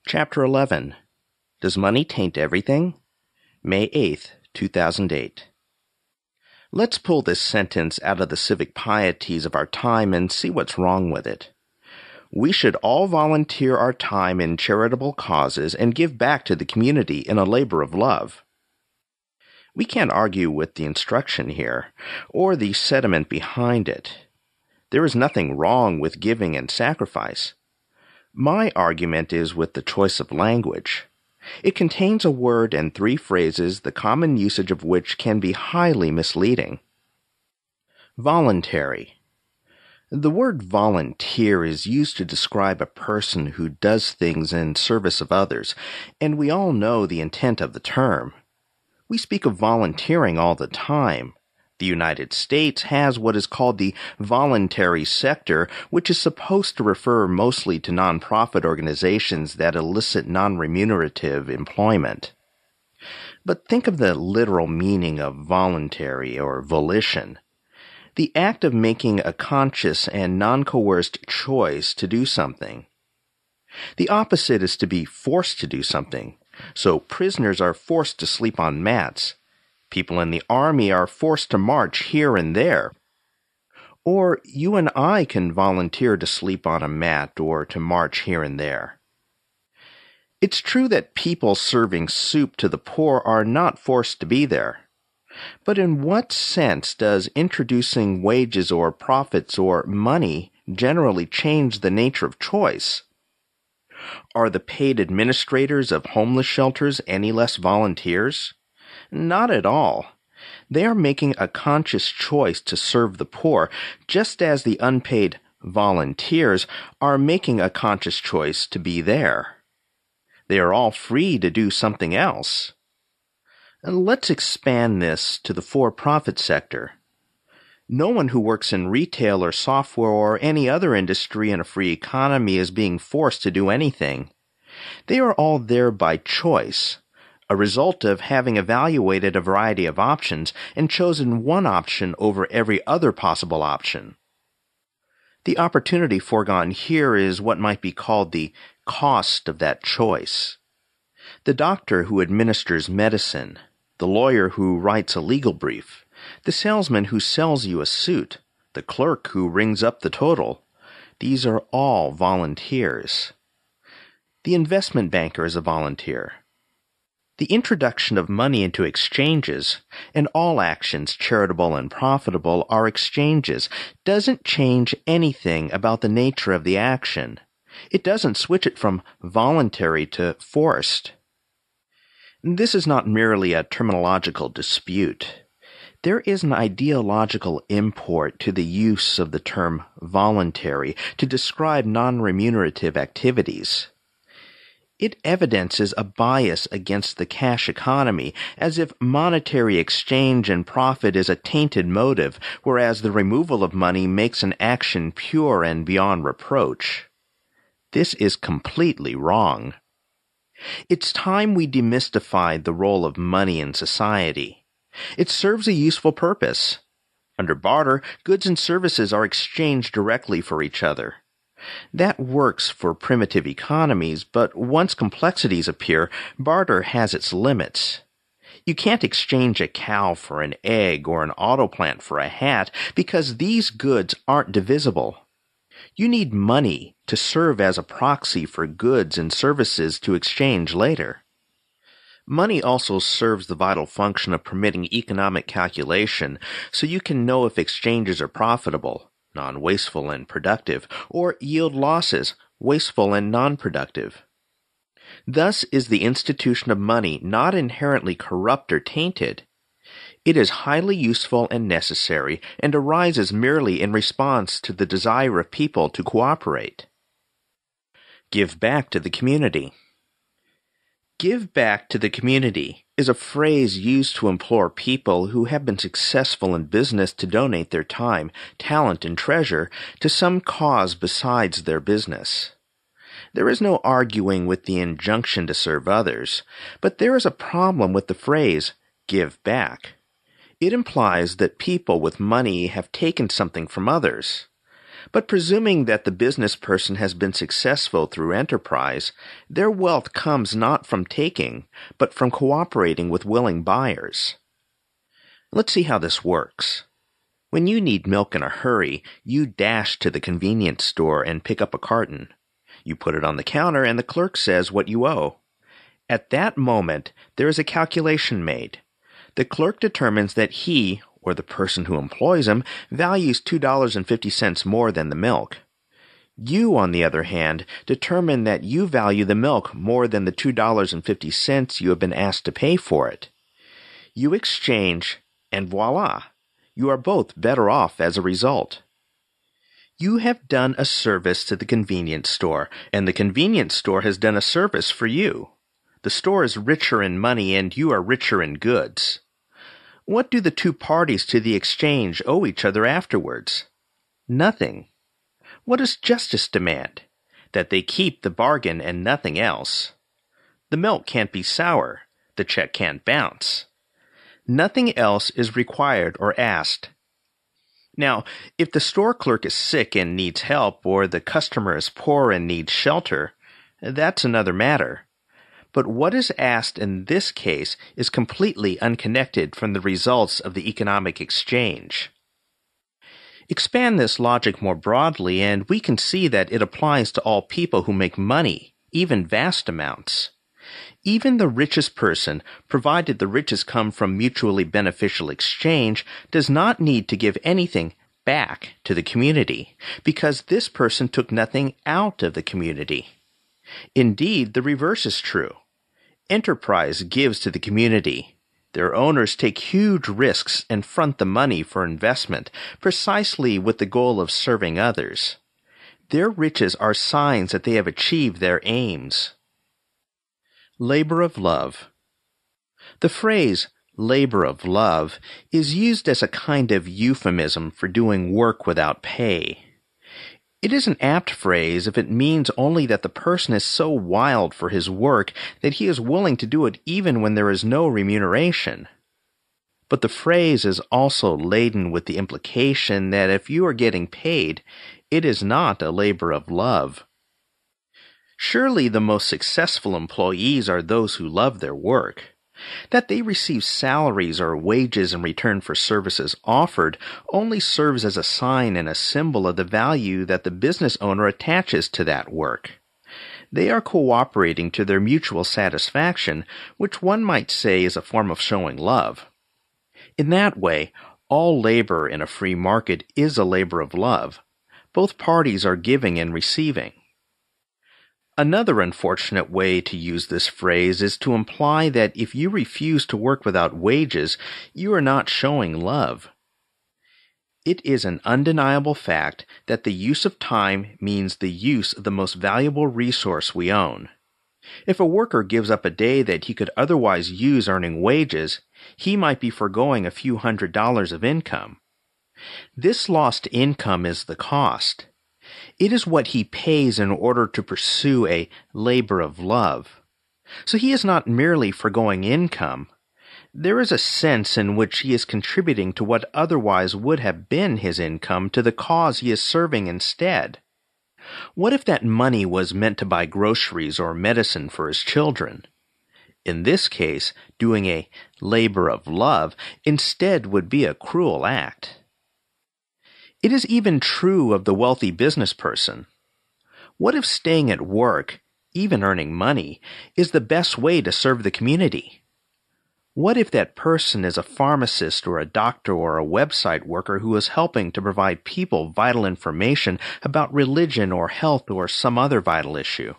Chapter 11. Does Money Taint Everything? May 8th, 2008. Let's pull this sentence out of the civic pieties of our time and see what's wrong with it. We should all volunteer our time in charitable causes and give back to the community in a labor of love. We can't argue with the instruction here, or the sentiment behind it. There is nothing wrong with giving and sacrifice. My argument is with the choice of language. It contains a word and three phrases, the common usage of which can be highly misleading. Voluntary. The word volunteer is used to describe a person who does things in service of others, and we all know the intent of the term. We speak of volunteering all the time. The United States has what is called the voluntary sector, which is supposed to refer mostly to nonprofit organizations that elicit non-remunerative employment. But think of the literal meaning of voluntary or volition. The act of making a conscious and non-coerced choice to do something. The opposite is to be forced to do something. So prisoners are forced to sleep on mats. People in the army are forced to march here and there. Or you and I can volunteer to sleep on a mat or to march here and there. It's true that people serving soup to the poor are not forced to be there. But in what sense does introducing wages or profits or money generally change the nature of choice? Are the paid administrators of homeless shelters any less volunteers? Not at all. They are making a conscious choice to serve the poor, just as the unpaid volunteers are making a conscious choice to be there. They are all free to do something else. Let's expand this to the for-profit sector. No one who works in retail or software or any other industry in a free economy is being forced to do anything. They are all there by choice, a result of having evaluated a variety of options and chosen one option over every other possible option. The opportunity foregone here is what might be called the cost of that choice. The doctor who administers medicine, the lawyer who writes a legal brief, the salesman who sells you a suit, the clerk who rings up the total, these are all volunteers. The investment banker is a volunteer. The introduction of money into exchanges, and all actions charitable and profitable are exchanges, doesn't change anything about the nature of the action. It doesn't switch it from voluntary to forced. This is not merely a terminological dispute. There is an ideological import to the use of the term voluntary to describe non-remunerative activities. It evidences a bias against the cash economy, as if monetary exchange and profit is a tainted motive, whereas the removal of money makes an action pure and beyond reproach. This is completely wrong. It's time we demystified the role of money in society. It serves a useful purpose. Under barter, goods and services are exchanged directly for each other. That works for primitive economies, but once complexities appear, barter has its limits. You can't exchange a cow for an egg or an auto plant for a hat because these goods aren't divisible. You need money to serve as a proxy for goods and services to exchange later. Money also serves the vital function of permitting economic calculation so you can know if exchanges are profitable, non-wasteful and productive, or yield losses, wasteful and non-productive. Thus is the institution of money not inherently corrupt or tainted. It is highly useful and necessary and arises merely in response to the desire of people to cooperate. Give back to the community. Give back to the community is a phrase used to implore people who have been successful in business to donate their time, talent, and treasure to some cause besides their business. There is no arguing with the injunction to serve others, but there is a problem with the phrase, give back. It implies that people with money have taken something from others. But presuming that the business person has been successful through enterprise, their wealth comes not from taking, but from cooperating with willing buyers. Let's see how this works. When you need milk in a hurry, you dash to the convenience store and pick up a carton. You put it on the counter and the clerk says what you owe. At that moment, there is a calculation made. The clerk determines that he, or the person who employs him, values $2.50 more than the milk. You, on the other hand, determine that you value the milk more than the $2.50 you have been asked to pay for it. You exchange, and voila, you are both better off as a result. You have done a service to the convenience store, and the convenience store has done a service for you. The store is richer in money, and you are richer in goods. What do the two parties to the exchange owe each other afterwards? Nothing. What does justice demand? That they keep the bargain and nothing else. The milk can't be sour. The check can't bounce. Nothing else is required or asked. Now, if the store clerk is sick and needs help, or the customer is poor and needs shelter, that's another matter. But what is asked in this case is completely unconnected from the results of the economic exchange. Expand this logic more broadly, and we can see that it applies to all people who make money, even vast amounts. Even the richest person, provided the riches come from mutually beneficial exchange, does not need to give anything back to the community, because this person took nothing out of the community. Indeed, the reverse is true. Enterprise gives to the community. Their owners take huge risks and front the money for investment, precisely with the goal of serving others. Their riches are signs that they have achieved their aims. Labor of love. The phrase labor of love is used as a kind of euphemism for doing work without pay. It is an apt phrase if it means only that the person is so wild for his work that he is willing to do it even when there is no remuneration. But the phrase is also laden with the implication that if you are getting paid, it is not a labor of love. Surely the most successful employees are those who love their work. That they receive salaries or wages in return for services offered only serves as a sign and a symbol of the value that the business owner attaches to that work. They are cooperating to their mutual satisfaction, which one might say is a form of showing love. In that way, all labor in a free market is a labor of love. Both parties are giving and receiving. Another unfortunate way to use this phrase is to imply that if you refuse to work without wages, you are not showing love. It is an undeniable fact that the use of time means the use of the most valuable resource we own. If a worker gives up a day that he could otherwise use earning wages, he might be foregoing a few $100s of income. This lost income is the cost. It is what he pays in order to pursue a labor of love. So he is not merely foregoing income. There is a sense in which he is contributing to what otherwise would have been his income to the cause he is serving instead. What if that money was meant to buy groceries or medicine for his children? In this case, doing a labor of love instead would be a cruel act. It is even true of the wealthy business person. What if staying at work, even earning money, is the best way to serve the community? What if that person is a pharmacist or a doctor or a website worker who is helping to provide people vital information about religion or health or some other vital issue?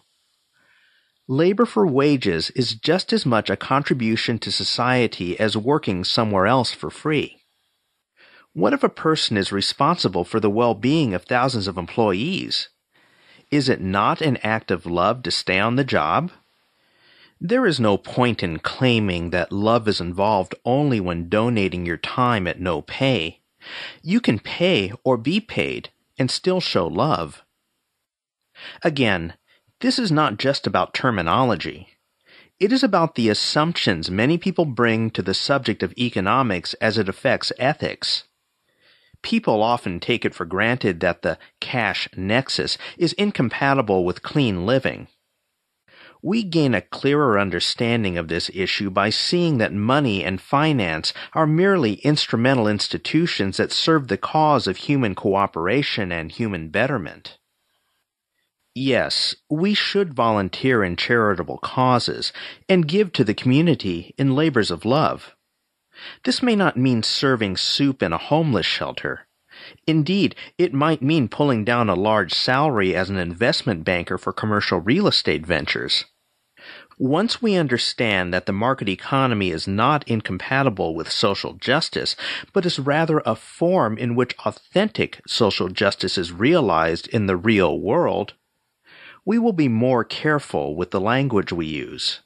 Labor for wages is just as much a contribution to society as working somewhere else for free. What if a person is responsible for the well-being of thousands of employees? Is it not an act of love to stay on the job? There is no point in claiming that love is involved only when donating your time at no pay. You can pay or be paid and still show love. Again, this is not just about terminology. It is about the assumptions many people bring to the subject of economics as it affects ethics. People often take it for granted that the cash nexus is incompatible with clean living. We gain a clearer understanding of this issue by seeing that money and finance are merely instrumental institutions that serve the cause of human cooperation and human betterment. Yes, we should volunteer in charitable causes and give to the community in labors of love. This may not mean serving soup in a homeless shelter. Indeed, it might mean pulling down a large salary as an investment banker for commercial real estate ventures. Once we understand that the market economy is not incompatible with social justice, but is rather a form in which authentic social justice is realized in the real world, we will be more careful with the language we use.